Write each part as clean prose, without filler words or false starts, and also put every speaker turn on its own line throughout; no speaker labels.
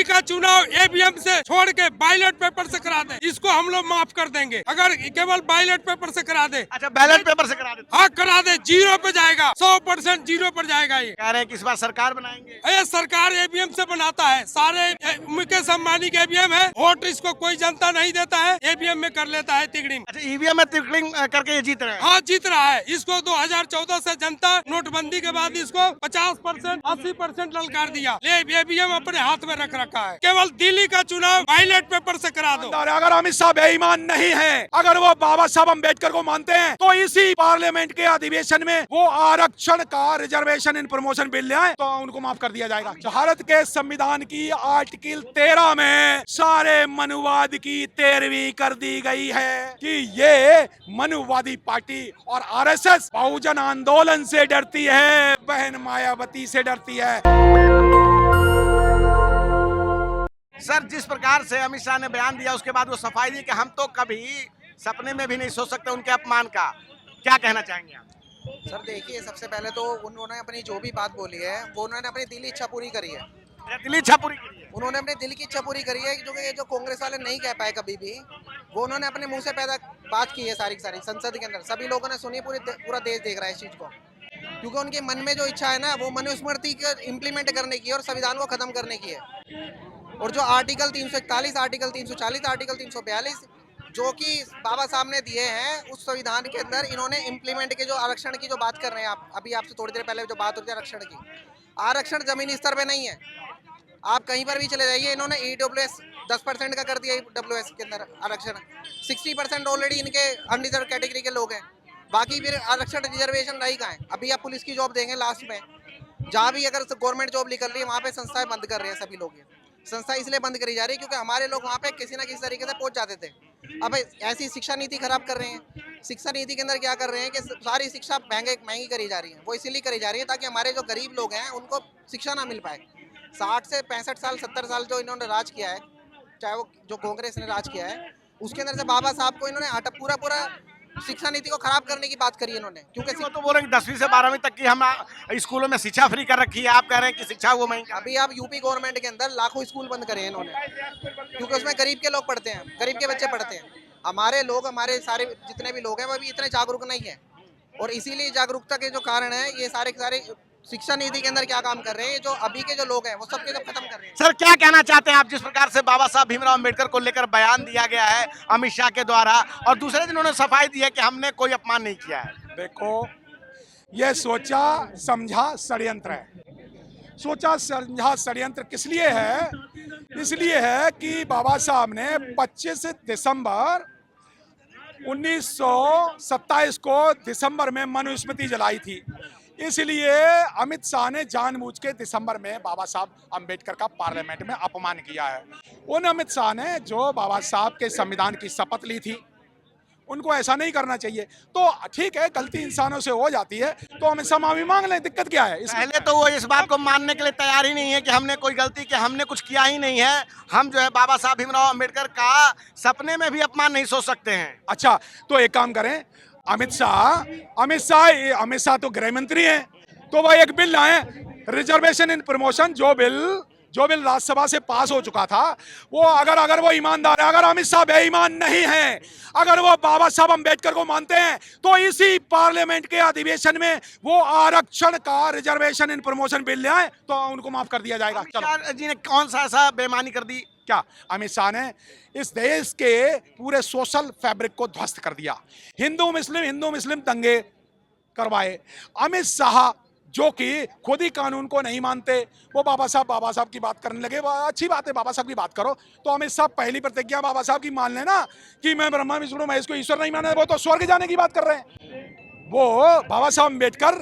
दिल्ली का चुनाव ईवीएम से छोड़ के बैलेट पेपर से करा दे, इसको हम लोग माफ कर देंगे। अगर केवल बैलेट पेपर से करा दे।
अच्छा, बैलेट पेपर से करा देते
हाँ करा दे, 0 पे जाएगा, 100% 0 पर जाएगा। ये
कह रहे हैं कि इस बार सरकार बनाएंगे।
ये सरकार ईवीएम से बनाता है, सारे मुकेश अंबानी के ईवीएम है, वोट इसको कोई जनता नहीं देता है, ईवीएम में कर लेता है तिगड़ी में।
अच्छा, ईवीएम में तिकड़िंग करके ये जीत रहे हैं।
हाँ जीत रहा है। इसको 2014 से जनता नोटबंदी के बाद इसको 50%, 80% ललकार दिया। ये ईवीएम अपने हाथ में रख रखा है। केवल दिल्ली का चुनाव बैलेट पेपर से करा दो।
अगर अमित शाह बेईमान नहीं है, अगर वो बाबा साहब अम्बेडकर को मानते हैं, तो इसी पार्लियामेंट के अधिवेशन में वो आरक्षण का रिजर्वेशन इन प्रमोशन बिल ले आए तो उनको माफ कर दिया जाएगा। भारत के संविधान की आर्टिकल 13 में सारे मनुवाद की 13वीं कर दी गई है कि ये मनुवादी पार्टी और आरएसएस बहुजन आंदोलन से डरती है, बहन मायावती से डरती है।
सर, जिस प्रकार से अमित शाह ने बयान दिया उसके बाद वो सफाई दी कि हम तो कभी सपने में भी नहीं सोच सकते उनके अपमान का, क्या कहना चाहेंगे आप?
सर देखिए, सबसे पहले तो उन्होंने अपनी जो भी बात बोली है वो उन्होंने अपनी दिली इच्छा पूरी करी है।
दिल्ली इच्छा पूरी करी है।
उन्होंने अपने दिल की इच्छा पूरी करी है, जो कि जो कांग्रेस वाले नहीं कह पाए कभी भी, वो उन्होंने अपने मुंह से पैदा बात की है सारी की सारी संसद के अंदर। सभी लोगों ने सुनी, पूरा देश देख रहा है इस चीज़ को, क्योंकि उनके मन में जो इच्छा है ना वो मनुस्मृति के इम्प्लीमेंट करने की है और संविधान को खत्म करने की है। और जो आर्टिकल 341, आर्टिकल 340, आर्टिकल 342 जो कि बाबा साहब ने दिए हैं, उस संविधान के अंदर इन्होंने इम्प्लीमेंट के जो आरक्षण की जो बात कर रहे हैं आप अभी, आपसे थोड़ी देर पहले जो बात होती है आरक्षण की, आरक्षण जमीनी स्तर पे नहीं है। आप कहीं पर भी चले जाइए, इन्होंने EWS 10% का कर दिया। EWS के अंदर आरक्षण 60% ऑलरेडी इनके अनरिजर्व कैटेगरी के लोग हैं। बाकी फिर आरक्षण रिजर्वेशन रही कहाँ है? अभी आप पुलिस की जॉब देंगे लास्ट में, जहाँ भी अगर गवर्नमेंट जॉब निकल रही है वहाँ पे संस्थाएं बंद कर रहे हैं सभी लोग। संस्था इसलिए बंद करी जा रही है क्योंकि हमारे लोग वहाँ पे किसी ना किसी तरीके से पहुँच जाते थे। अब ऐसी शिक्षा नीति खराब कर रहे हैं। शिक्षा नीति के अंदर क्या कर रहे हैं कि सारी शिक्षा महंगी करी जा रही है। वो इसीलिए करी जा रही है ताकि हमारे जो गरीब लोग हैं उनको शिक्षा ना मिल पाए। 60 से 65 साल 70 साल जो इन्होंने राज किया है, चाहे वो जो कांग्रेस ने राज किया है, उसके अंदर से बाबा साहब को इन्होंने पूरा शिक्षा नीति को खराब करने की बात करी इन्होंने। क्योंकि
तो बोल रहे हैं 10वीं से 12वीं तक की हम स्कूलों में शिक्षा फ्री कर रखी है, आप कह रहे हैं कि शिक्षा वो महंगी।
अभी आप यूपी गवर्नमेंट के अंदर लाखों स्कूल बंद करे हैं इन्होंने, क्योंकि उसमें गरीब के लोग पढ़ते हैं, गरीब के बच्चे पढ़ते हैं। हमारे लोग, हमारे सारे जितने भी लोग हैं वो अभी इतने जागरूक नहीं है, और इसीलिए जागरूकता के जो कारण है ये सारे शिक्षा नीति के अंदर क्या काम कर रहे हैं, जो अभी के जो लोग हैं वो सबके सब खत्म कर रहे हैं।
सर, क्या कहना चाहते हैं आप जिस प्रकार से बाबा साहब भीमराव अम्बेडकर को लेकर बयान दिया गया है अमित शाह के द्वारा, और दूसरे दिन उन्होंने सफाई दी है कि हमने कोई अपमान नहीं किया है?
देखो, ये सोचा समझा षड्यंत्र है। सोचा समझा षड्यंत्र किस लिए है? इसलिए है कि बाबा साहब ने 25 दिसंबर 1927 को दिसंबर में मनुस्मृति जलाई थी। इसलिए अमित शाह ने जानबूझ के दिसंबर में बाबा साहब अम्बेडकर का पार्लियामेंट में अपमान किया है। उन अमित शाह ने जो बाबा साहब के संविधान की शपथ ली थी, उनको ऐसा नहीं करना चाहिए। तो ठीक है, गलती इंसानों से हो जाती है, तो हम क्षमा माफी मांग लें, दिक्कत क्या है?
पहले तो वो इस बात को मानने के लिए तैयार ही नहीं है कि हमने कोई गलती की, हमने कुछ किया ही नहीं है। हम जो है बाबा साहब भीमराव अम्बेडकर का सपने में भी अपमान नहीं सोच सकते हैं।
अच्छा, तो एक काम करें, अमित शाह तो गृह मंत्री हैं, तो वह एक बिल लाए, रिजर्वेशन इन प्रमोशन, जो बिल राज्यसभा से पास हो चुका था। वो अगर वो ईमानदार है, अगर अमित शाह बेईमान नहीं है, अगर वो बाबा साहब अम्बेडकर को मानते हैं, तो इसी पार्लियामेंट के अधिवेशन में वो आरक्षण का रिजर्वेशन इन प्रमोशन बिल ले आए तो उनको माफ कर दिया जाएगा।
शाह जी ने कौन सा ऐसा बेईमानी कर दी?
क्या अमित शाह ने इस देश के पूरे सोशल फैब्रिक को ध्वस्त कर दिया, हिंदू मुस्लिम दंगे करवाए। अमित शाह जो कि खुद ही कानून को नहीं मानते, वो बाबा साहब की बात करने लगे। अच्छी बात है, बाबा साहब की बात करो, तो अमित शाह पहली प्रतिज्ञा बाबा साहब की मान लेना कि मैं ब्रह्मा विष्णु महेश को ईश्वर नहीं माना। वो तो स्वर्ग जाने की बात कर रहे हैं। वो बाबा साहब अम्बेडकर,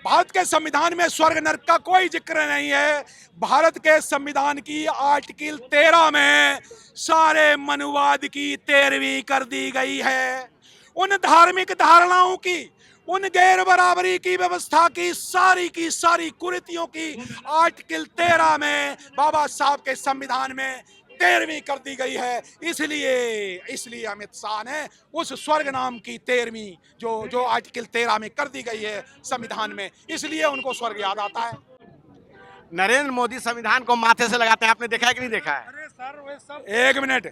भारत के संविधान में स्वर्ग नरक का कोई जिक्र नहीं है। भारत के संविधान की आर्टिकल 13 में सारे मनुवाद की 13वीं कर दी गई है। उन धार्मिक धारणाओं की, उन गैर बराबरी की व्यवस्था की सारी कुरीतियों की आर्टिकल 13 में बाबा साहब के संविधान में 13वीं कर दी गई है। इसलिए अमित शाह ने उस स्वर्ग नाम की 13वीं जो आर्टिकल 13 में कर दी गई है संविधान में, इसलिए उनको स्वर्ग याद आता है।
नरेंद्र मोदी संविधान को माथे से लगाते हैं, आपने देखा है कि नहीं देखा है?
अरे सर वे सब
1 मिनट,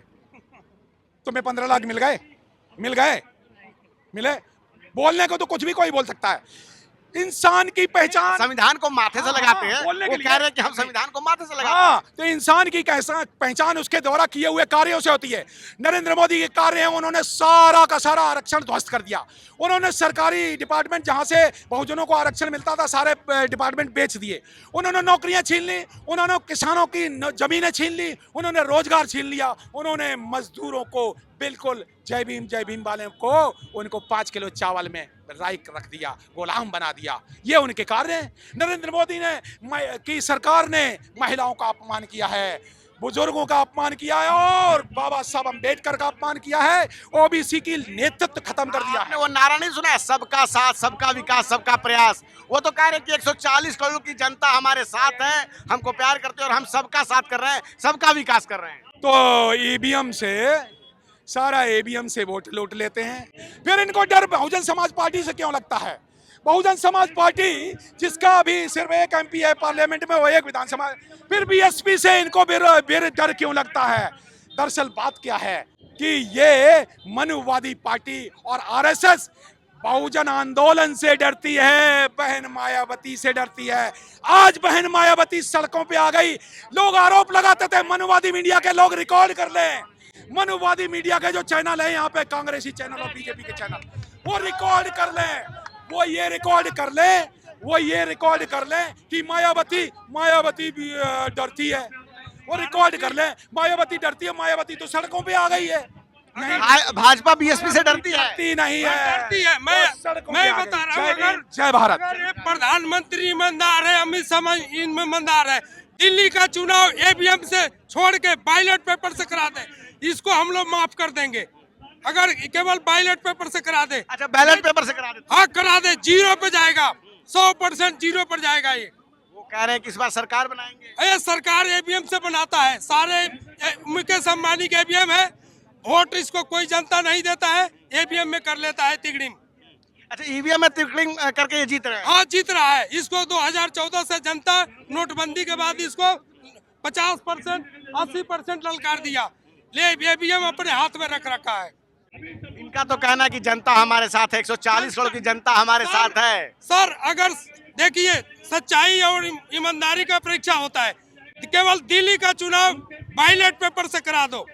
तुम्हें 15 लाख मिल गए? मिले? बोलने को तो कुछ भी कोई बोल सकता है। इंसान की पहचान
संविधान को माथे से लगाते हैं,
बोलने
वो
के लिए।
कह रहे हैं कि हम संविधान को माथे से लगाते हैं।
हाँ, तो इंसान की कैसा पहचान उसके द्वारा किए हुए कार्यों से होती है। नरेंद्र मोदी के कार्य हैं, उन्होंने सारा का सारा आरक्षण ध्वस्त कर दिया। उन्होंने सरकारी डिपार्टमेंट जहां से बहुजनों को आरक्षण मिलता था, सारे डिपार्टमेंट बेच दिए। उन्होंने नौकरियां छीन ली, उन्होंने किसानों की जमीनें छीन ली, उन्होंने रोजगार छीन लिया, उन्होंने मजदूरों को बिल्कुल जय भीम वाले को उनको 5 किलो चावल में राई रख दिया, गुलाम बना दिया। ये उनके कार्य हैं। नरेंद्र मोदी ने की सरकार ने महिलाओं का अपमान किया है, बुजुर्गों का अपमान किया है और बाबा साहब अम्बेडकर का अपमान किया है। ओबीसी की नेतृत्व खत्म कर दिया है।
आपने वो नारा नहीं सुना है, सबका साथ, सबका विकास, सबका प्रयास? वो तो कह रहे हैं कि 140 करोड़ की जनता हमारे साथ है, हमको प्यार करते हैं और हम सबका साथ कर रहे हैं, सबका विकास कर रहे हैं।
तो ईवीएम से सारा ईवीएम से वोट लूट लेते हैं। फिर इनको डर बहुजन समाज पार्टी से क्यों लगता है? बहुजन समाज पार्टी जिसका भी सिर्फ एक एमपी है पार्लियामेंट में, वो एक विधानसभा, फिर बीएसपी से इनको फिर डर क्यों लगता है? दरअसल बात क्या है कि ये मनुवादी पार्टी और आरएसएस बहुजन आंदोलन से डरती है, बहन मायावती से डरती है। आज बहन मायावती सड़कों पे आ गई। लोग आरोप लगाते थे, मनुवादी मीडिया के लोग रिकॉर्ड कर लें, मनुवादी मीडिया के जो चैनल है यहाँ पे, कांग्रेसी चैनल और बीजेपी के चैनल, वो रिकॉर्ड कर लें, वो ये रिकॉर्ड कर लें कि मायावती भी डरती है। वो रिकॉर्ड कर लें, मायावती डरती है, मायावती तो सड़कों पे आ गई है। नहीं,
भाजपा बीएसपी से डरती है?
डरती नहीं है,
डरती है। मैं बता रहा हूँ, अगर
जय भारत,
अगर ये प्रधानमंत्री ईमानदार है, अमित शाह ईमानदार है, दिल्ली का चुनाव ईवीएम से छोड़ के बैलेट पेपर से करा दे, इसको हम लोग माफ कर देंगे। अगर केवल बैलेट पेपर से करा दे।
अच्छा, बैलेट पेपर से करा दे?
हाँ करा दे, 0 पे जाएगा, 100% 0 पर जाएगा। ये
वो कह रहे हैं कि इस बार सरकार बनाएंगे।
ये सरकार ईवीएम से बनाता है, सारे मुकेश अंबानी के ईवीएम है, वोट इसको कोई जनता नहीं देता है, ईवीएम में कर लेता है तिगड़िम।
अच्छा, ईवीएम में तिगड़िम करके ये जीत रहे हैं?
हाँ जीत रहा है। इसको 2014 से जनता नोटबंदी के बाद इसको 50% 80% ललकार दिया, ले ईवीएम अपने हाथ में रख रखा है।
इनका तो कहना है कि जनता हमारे साथ है, 140 करोड़ की जनता हमारे साथ है।
सर अगर देखिए, सच्चाई और ईमानदारी का परीक्षा होता है, केवल दिल्ली का चुनाव बैलेट पेपर से करा दो,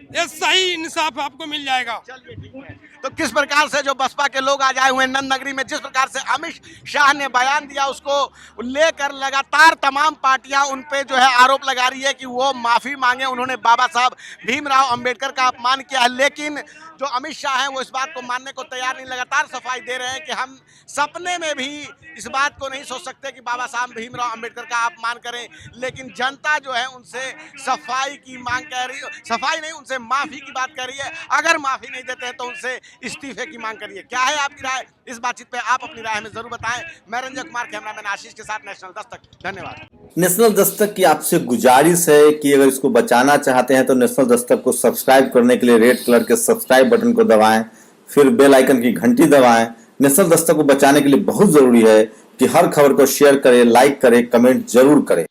ये सही इंसाफ आपको मिल जाएगा।
चलिए ठीक है। तो किस प्रकार से जो बसपा के लोग आज आए हुए हैं नंद नगरी में, जिस प्रकार से अमित शाह ने बयान दिया, उसको लेकर लगातार तमाम पार्टियां उन पे जो है आरोप लगा रही है कि वो माफी मांगे, उन्होंने बाबा साहब भीमराव अंबेडकर का अपमान किया है। लेकिन जो अमित शाह हैं वो इस बात को मानने को तैयार नहीं, लगातार सफाई दे रहे हैं कि हम सपने में भी इस बात को नहीं सोच सकते कि बाबा साहब भीमराव अंबेडकर का अपमान करें। लेकिन जनता जो है उनसे सफाई की मांग कर रही है, सफाई नहीं, उनसे माफी की बात कर रही है। अगर माफी नहीं देते हैं तो उनसे इस्तीफे की मांग करिए। क्या है आपकी राय इस बातचीत पे? आप अपनी राय हमें जरूर बताएं। मैं रंजन कुमार, कैमरामैन आशीष के साथ नेशनल दस्तक। धन्यवाद।
नेशनल दस्तक की आपसे गुजारिश है कि अगर इसको बचाना चाहते हैं तो नेशनल दस्तक को सब्सक्राइब करने के लिए रेड कलर के सब्सक्राइब बटन को दबाएं, फिर बेल आइकन की घंटी दबाएं। नेशनल दस्तक को बचाने के लिए बहुत जरूरी है कि हर खबर को शेयर करें, लाइक करें, कमेंट जरूर करें।